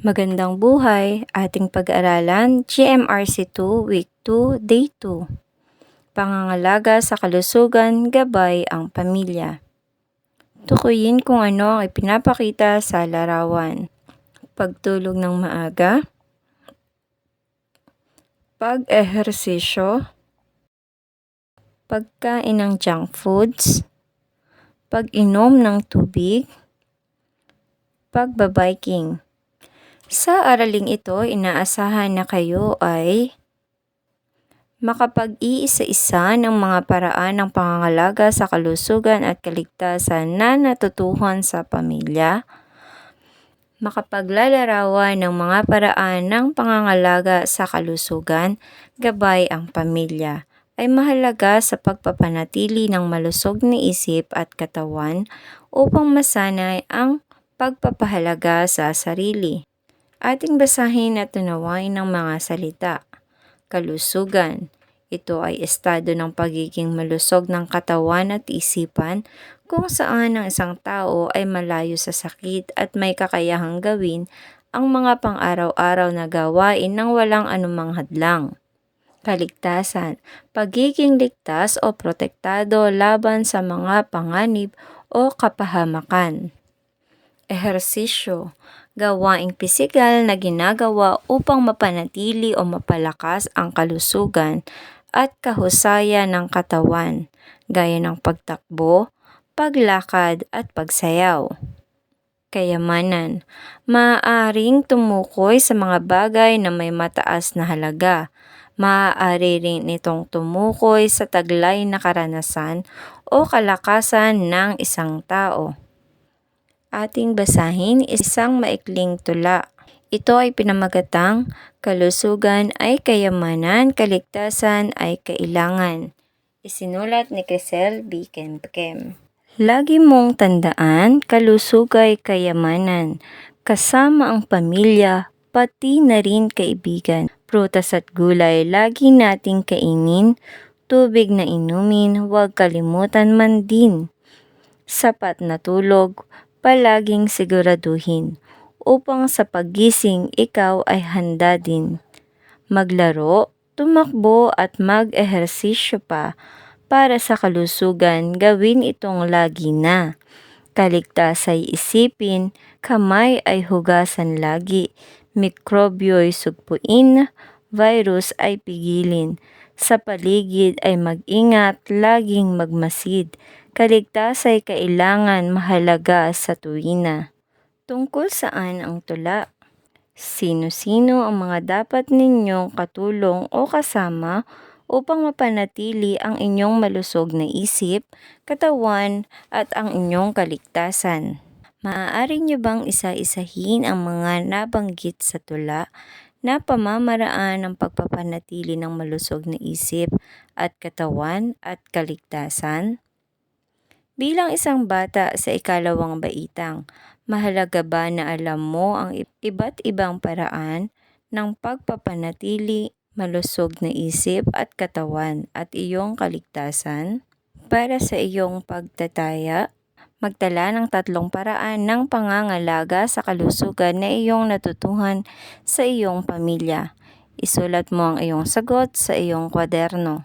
Magandang buhay, ating pag-aralan, GMRC 2, Week 2, Day 2. Pangangalaga sa kalusugan, gabay ang pamilya. Tukuyin kung ano ang ipinapakita sa larawan. Pagtulog ng maaga, pag-ehersisyo, pagkain ng junk foods, pag-inom ng tubig, pagbabiking. Sa araling ito, inaasahan na kayo ay makapag-iisa-isa ng mga paraan ng pangangalaga sa kalusugan at kaligtasan na natutuhan sa pamilya, makapaglalarawan ng mga paraan ng pangangalaga sa kalusugan, gabay ang pamilya, ay mahalaga sa pagpapanatili ng malusog na isip at katawan upang masanay ang pagpapahalaga sa sarili. Ating basahin at tunawain ng mga salita. Kalusugan. Ito ay estado ng pagiging malusog ng katawan at isipan kung saan ang isang tao ay malayo sa sakit at may kakayahang gawin ang mga pang-araw-araw na gawain nang walang anumang hadlang. Kaligtasan. Pagiging ligtas o protektado laban sa mga panganib o kapahamakan. Ehersisyo. Gawaing pisikal na ginagawa upang mapanatili o mapalakas ang kalusugan at kahusayan ng katawan, gaya ng pagtakbo, paglakad at pagsayaw. Kayamanan. Maaaring tumukoy sa mga bagay na may mataas na halaga. Maaari rin itong tumukoy sa taglay na karanasan o kalakasan ng isang tao. Ating basahin isang maikling tula. Ito ay pinamagatang, kalusugan ay kayamanan, kaligtasan ay kailangan. Isinulat ni Crisel B. Kemkem. Lagi mong tandaan, kalusugay kayamanan, kasama ang pamilya, pati na rin kaibigan. Prutas at gulay lagi nating kainin, tubig na inumin, huwag kalimutan man din. Sapat na tulog, palaging siguraduhin, upang sa paggising ikaw ay handa din. Maglaro, tumakbo at mag-ehersisyo pa para sa kalusugan, gawin itong lagi na. Kaligtas ay isipin, kamay ay hugasan lagi, mikrobyo'y sugpuin, virus ay pigilin. Sa paligid ay mag-ingat, laging magmasid. Kaligtas ay kailangan, mahalaga sa tuwina. Tungkol saan ang tula? Sino-sino ang mga dapat ninyong katulong o kasama upang mapanatili ang inyong malusog na isip, katawan at ang inyong kaligtasan? Maaari niyo bang isa-isahin ang mga nabanggit sa tula na pamamaraan ng pagpapanatili ng malusog na isip at katawan at kaligtasan? Bilang isang bata sa ikalawang baitang, mahalaga ba na alam mo ang iba't ibang paraan ng pagpapanatili malusog na isip at katawan at iyong kaligtasan? Para sa iyong pagtataya, magtala ng 3 paraan ng pangangalaga sa kalusugan na iyong natutuhan sa iyong pamilya. Isulat mo ang iyong sagot sa iyong kwaderno.